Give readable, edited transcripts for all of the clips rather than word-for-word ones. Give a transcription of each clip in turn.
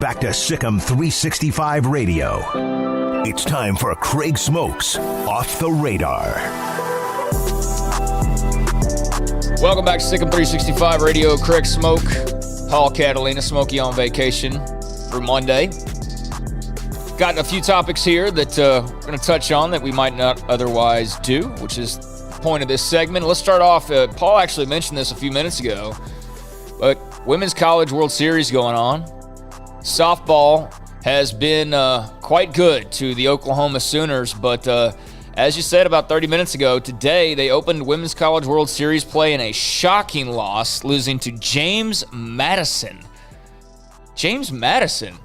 back to SicEm365 Radio. It's time for Craig Smoak's Off the Radar. Welcome back to SicEm365 Radio. Craig Smoak, Paul Catalina, Smokey on vacation for Monday. Got a few topics here that we're going to touch on that we might not otherwise do, which is the point of this segment. Let's start off. Paul actually mentioned this a few minutes ago, but Women's College World Series going on. Softball has been quite good to the Oklahoma Sooners, but as you said about 30 minutes ago, today they opened Women's College World Series play in a shocking loss, losing to James Madison. James Madison.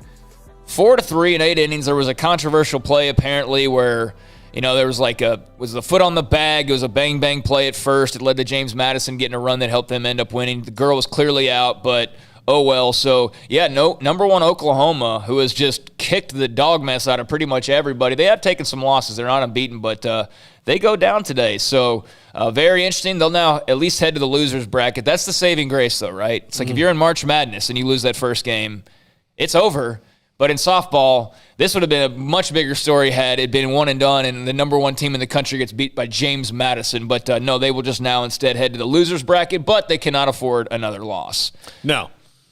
4-3 in 8 innings. There was a controversial play apparently where, there was was the foot on the bag. It was a bang-bang play at first. It led to James Madison getting a run that helped them end up winning. The girl was clearly out, but oh well. So, number one Oklahoma, who has just kicked the dog mess out of pretty much everybody. They have taken some losses. They're not unbeaten, but they go down today. So, very interesting. They'll now at least head to the losers bracket. That's the saving grace, though, right? It's like if you're in March Madness and you lose that first game, it's over. But in softball, this would have been a much bigger story had it been one and done and the number one team in the country gets beat by James Madison. But no, they will just now instead head to the losers bracket, but they cannot afford another loss. No.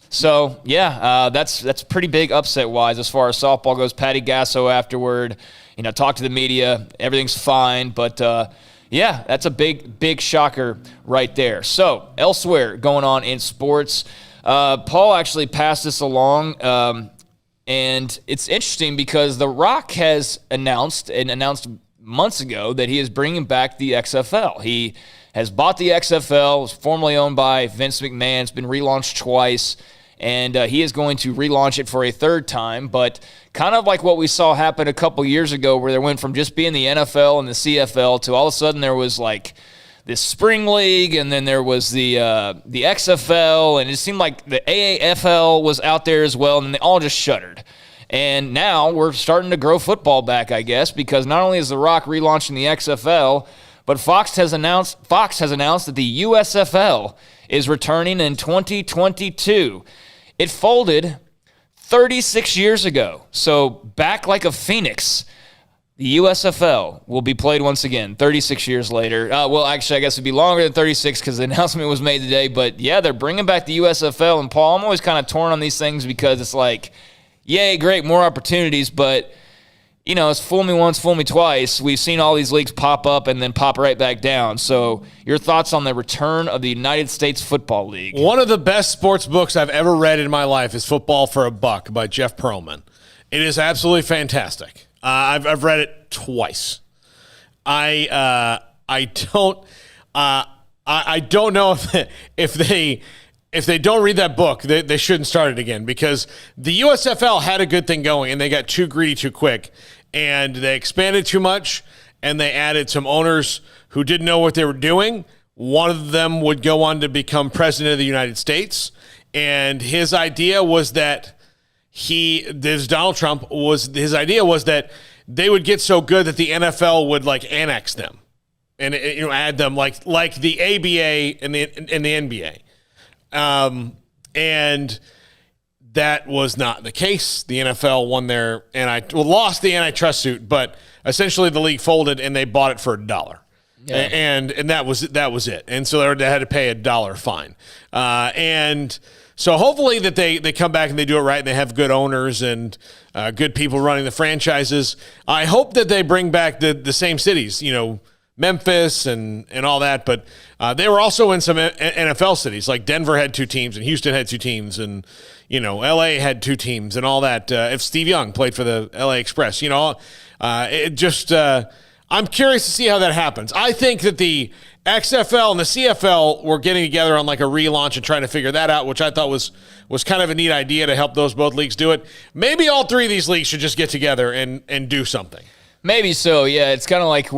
So, that's pretty big upset-wise as far as softball goes. Patty Gasso afterward, talked to the media. Everything's fine. But, that's a big shocker right there. So, elsewhere going on in sports, Paul actually passed this along, and it's interesting because The Rock has announced months ago that he is bringing back the XFL. He has bought the XFL. It was formerly owned by Vince McMahon. It's been relaunched twice. And he is going to relaunch it for a third time, but kind of like what we saw happen a couple years ago where they went from just being the NFL and the CFL to all of a sudden there was like this spring league and then there was the XFL, and it seemed like the AAFL was out there as well, and they all just shuttered. And now we're starting to grow football back, I guess, because not only is The Rock relaunching the XFL, but Fox has announced that the USFL is returning in 2022. It folded 36 years ago. So back like a phoenix, the USFL will be played once again 36 years later. Actually, I guess it'd be longer than 36 because the announcement was made today. But, yeah, they're bringing back the USFL. And, Paul, I'm always kind of torn on these things because it's like, yay, great, more opportunities. But, it's fool me once, fool me twice. We've seen all these leagues pop up and then pop right back down. So your thoughts on the return of the United States Football League? One of the best sports books I've ever read in my life is Football for a Buck by Jeff Pearlman. It is absolutely fantastic. I've read it twice. I don't know if they don't read that book, they shouldn't start it again, because the USFL had a good thing going and they got too greedy too quick. And they expanded too much, and they added some owners who didn't know what they were doing. One of them would go on to become president of the United States, and his idea was that Donald Trump his idea was that they would get so good that the NFL would annex them and add them like the ABA and the NBA, and that was not the case. The NFL lost the antitrust suit, but essentially the league folded and they bought it for $1. Yeah. And that was it. And so they had to pay $1 fine. And so hopefully that they come back and they do it right and they have good owners and good people running the franchises. I hope that they bring back the same cities, Memphis and all that, but they were also in some NFL cities, like Denver had 2 teams and Houston had 2 teams and LA had 2 teams and all that. If Steve Young played for the LA Express, I'm curious to see how that happens. I think that the XFL and the CFL were getting together on like a relaunch and trying to figure that out, which I thought was kind of a neat idea to help both leagues do it. Maybe all 3 of these leagues should just get together and do something. Maybe so, yeah. It's kind of like,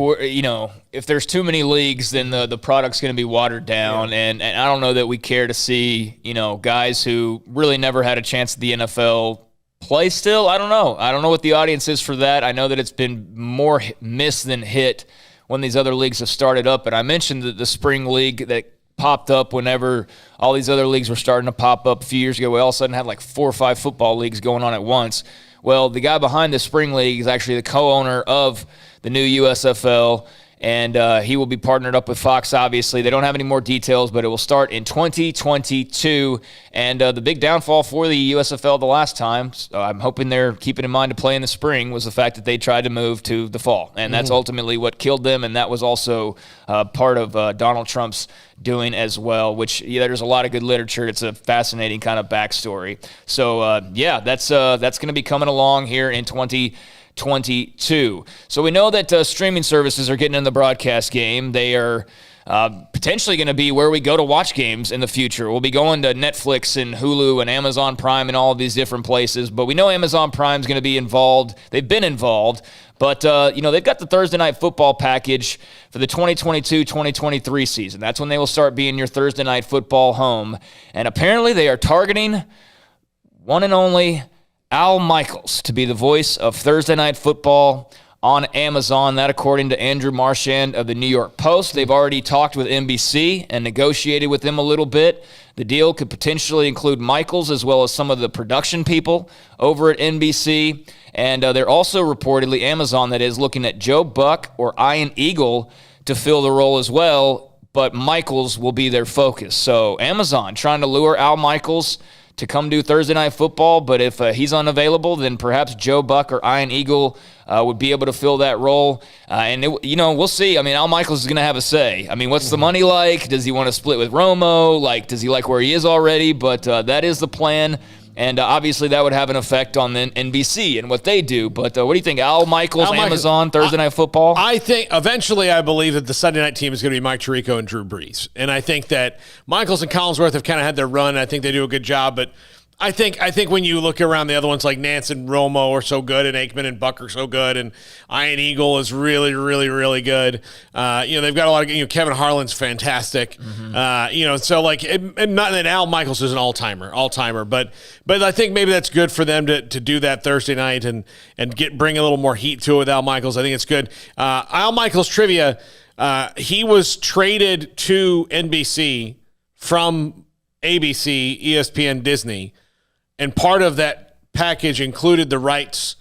if there's too many leagues, then the product's going to be watered down. Yeah. And I don't know that we care to see, guys who really never had a chance at the NFL play still. I don't know. I don't know what the audience is for that. I know that it's been more miss than hit when these other leagues have started up. And I mentioned the spring league that popped up whenever all these other leagues were starting to pop up a few years ago. We all of a sudden had like 4 or 5 football leagues going on at once. Well, the guy behind the Spring League is actually the co-owner of the new USFL, and he will be partnered up with Fox, obviously. They don't have any more details, but it will start in 2022. And the big downfall for the USFL the last time, so I'm hoping they're keeping in mind to play in the spring, was the fact that they tried to move to the fall. And that's ultimately what killed them, and that was also part of Donald Trump's doing as well, which there's a lot of good literature. It's a fascinating kind of backstory. So, that's going to be coming along here in 2022. So we know that streaming services are getting in the broadcast game. They are potentially going to be where we go to watch games in the future. We'll be going to Netflix and Hulu and Amazon Prime and all of these different places, but we know Amazon Prime is going to be involved. They've been involved, but they've got the Thursday Night Football package for the 2022-2023 season. That's when they will start being your Thursday Night Football home, and apparently they are targeting one and only Al Michaels to be the voice of Thursday Night Football on Amazon. That according to Andrew Marchand of the New York Post. They've already talked with NBC and negotiated with them a little bit. The deal could potentially include Michaels as well as some of the production people over at NBC. And they're also reportedly, Amazon that is, looking at Joe Buck or Ian Eagle to fill the role as well, but Michaels will be their focus. So Amazon trying to lure Al Michaels to come do Thursday Night Football, but if he's unavailable, then perhaps Joe Buck or Ian Eagle would be able to fill that role. We'll see. I mean, Al Michaels is going to have a say. I mean, what's the money like? Does he want to split with Romo? Does he like where he is already? But that is the plan. And obviously that would have an effect on the NBC and what they do. But what do you think? Al Michaels, Amazon, Thursday Night Football? I think eventually I believe that the Sunday night team is going to be Mike Tirico and Drew Brees. And I think that Michaels and Collinsworth have kind of had their run. I think they do a good job. But I think when you look around the other ones like Nance and Romo are so good, and Aikman and Buck are so good, and Ian Eagle is really, really, really good. They've got a lot of Kevin Harlan's fantastic. And not that Al Michaels is an all timer, but I think maybe that's good for them to do that Thursday night and bring a little more heat to it with Al Michaels. I think it's good. Al Michaels trivia. He was traded to NBC from ABC, ESPN, Disney. And part of that package included the rights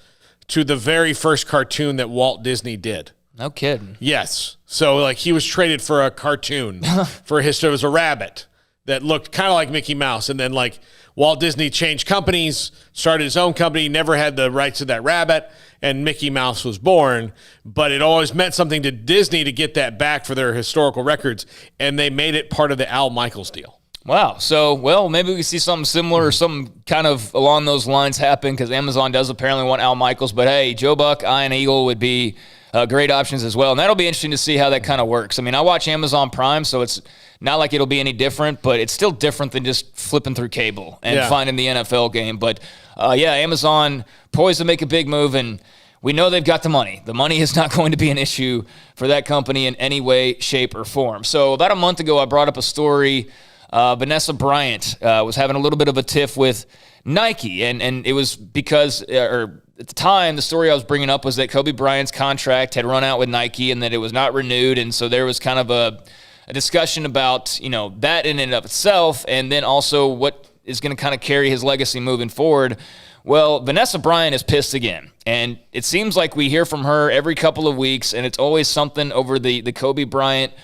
to the very first cartoon that Walt Disney did. No kidding. Yes. So, he was traded for a cartoon. It was a rabbit that looked kind of like Mickey Mouse. And then, Walt Disney changed companies, started his own company, never had the rights to that rabbit, and Mickey Mouse was born. But it always meant something to Disney to get that back for their historical records, and they made it part of the Al Michaels deal. Wow. So, maybe we can see something similar or some kind of along those lines happen, because Amazon does apparently want Al Michaels. But, hey, Joe Buck, Ian Eagle would be great options as well. And that'll be interesting to see how that kind of works. I mean, I watch Amazon Prime, so it's not like it'll be any different, but it's still different than just flipping through cable and finding the NFL game. But, Amazon poised to make a big move, and we know they've got the money. The money is not going to be an issue for that company in any way, shape, or form. So about a month ago, I brought up a story. Vanessa Bryant was having a little bit of a tiff with Nike, and it was because, at the time, the story I was bringing up was that Kobe Bryant's contract had run out with Nike and that it was not renewed, and so there was kind of a discussion about, that in and of itself, and then also what is going to kind of carry his legacy moving forward. Well, Vanessa Bryant is pissed again, and it seems like we hear from her every couple of weeks, and it's always something over the Kobe Bryant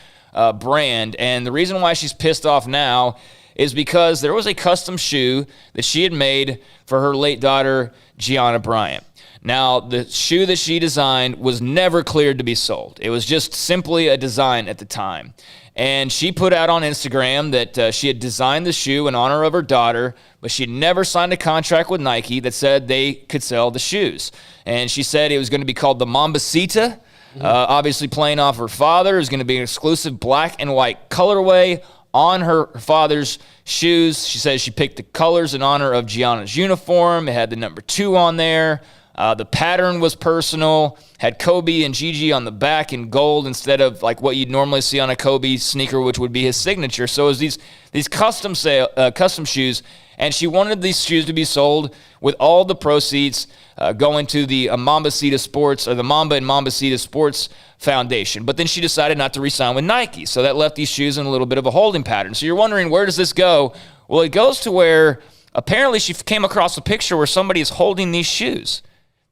brand. And the reason why she's pissed off now is because there was a custom shoe that she had made for her late daughter, Gianna Bryant. Now, the shoe that she designed was never cleared to be sold. It was just simply a design at the time. And she put out on Instagram that she had designed the shoe in honor of her daughter, but she'd never signed a contract with Nike that said they could sell the shoes. And she said it was going to be called the Mambasita. Obviously playing off her father. Is going to be an exclusive black and white colorway on her father's shoes. She says she picked the colors in honor of Gianna's uniform. It had the number 2 on there. The pattern was personal, had Kobe and Gigi on the back in gold instead of like what you'd normally see on a Kobe sneaker, which would be his signature. So it was these custom shoes, and she wanted these shoes to be sold with all the proceeds going to the Mambacita Sports, or the Mamba and Mambacita Sports Foundation. But then she decided not to re-sign with Nike, so that left these shoes in a little bit of a holding pattern. So you're wondering, where does this go? Well, it goes to where apparently she came across a picture where somebody is holding these shoes,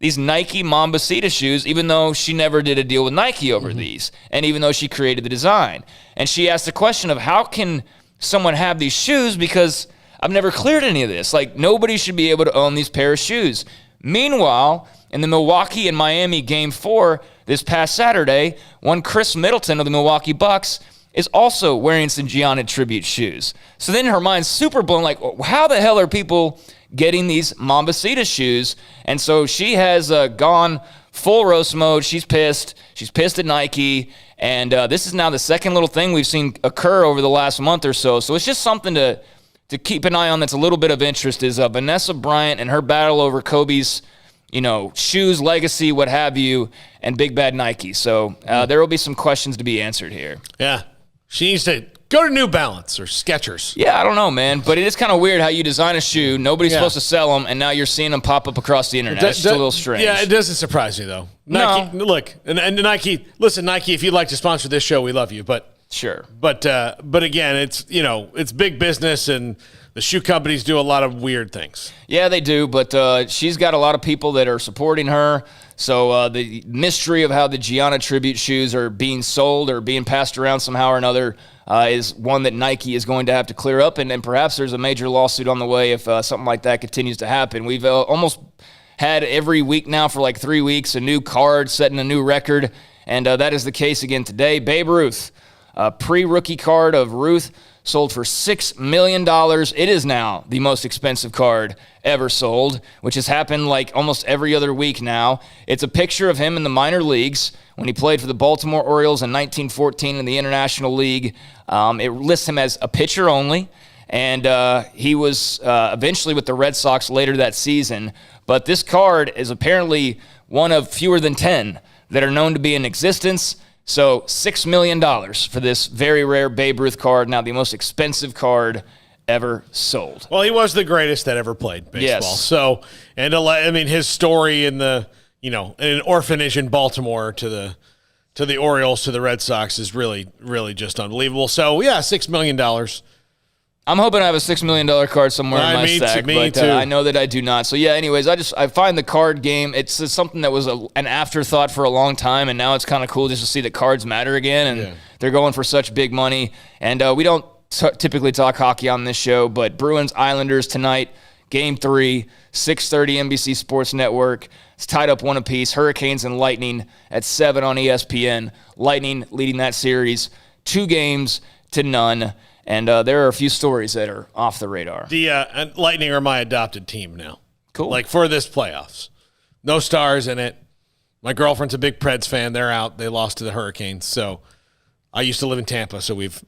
these Nike Mambacita shoes, even though she never did a deal with Nike over these, and even though she created the design. And she asked the question of, how can someone have these shoes, because I've never cleared any of this. Like, nobody should be able to own these pair of shoes. Meanwhile, in the Milwaukee and Miami Game 4 this past Saturday, one Chris Middleton of the Milwaukee Bucks is also wearing some Gianna tribute shoes. So then her mind's super blown, like, how the hell are people getting these Mambacita shoes? And so she has gone full roast mode. She's pissed. She's pissed at Nike. And this is now the second little thing we've seen occur over the last month or so. So it's just something to keep an eye on that's a little bit of interest, is Vanessa Bryant and her battle over Kobe's, shoes, legacy, what have you, and Big Bad Nike. So there will be some questions to be answered here. Yeah. She needs to go to New Balance or Skechers. Yeah, I don't know, man, but it is kind of weird how you design a shoe, nobody's supposed to sell them, and now you're seeing them pop up across the internet. It's just a little strange. Yeah, it doesn't surprise me, though. Nike, No. Look, and Nike, listen, Nike, if you'd like to sponsor this show, we love you, but Sure. But again, it's it's big business, and the shoe companies do a lot of weird things. Yeah, they do, but she's got a lot of people that are supporting her. So the mystery of how the Gianna tribute shoes are being sold or being passed around somehow or another is one that Nike is going to have to clear up, and perhaps there's a major lawsuit on the way if something like that continues to happen. We've almost had every week now for like 3 weeks a new card setting a new record, and that is the case again today. Babe Ruth, a pre-rookie card of Ruth, sold for $6 million. It is now the most expensive card ever sold, which has happened like almost every other week now. It's a picture of him in the minor leagues when he played for the Baltimore Orioles in 1914 in the International League. It lists him as a pitcher only, and he was eventually with the Red Sox later that season. But this card is apparently one of fewer than 10 that are known to be in existence. So $6 million for this very rare Babe Ruth card, now the most expensive card ever sold. Well, he was the greatest that ever played baseball. Yes. So, and I mean, his story in the, in an orphanage in Baltimore to the Orioles, to the Red Sox is really, really just unbelievable. So, yeah, $6 million. I'm hoping I have a $6 million card somewhere in my stack, but I know that I do not. So, yeah, anyways, I find the card game, it's something that was an afterthought for a long time, and now it's kind of cool just to see that cards matter again, and they're going for such big money. And we don't typically talk hockey on this show, but Bruins-Islanders tonight, Game 3, 6:30 NBC Sports Network. It's tied up 1 apiece. Hurricanes and Lightning at 7 on ESPN. Lightning leading that series 2-0. And there are a few stories that are off the radar. The Lightning are my adopted team now. Cool. Like for this playoffs. No Stars in it. My girlfriend's a big Preds fan. They're out. They lost to the Hurricanes. So I used to live in Tampa, so we've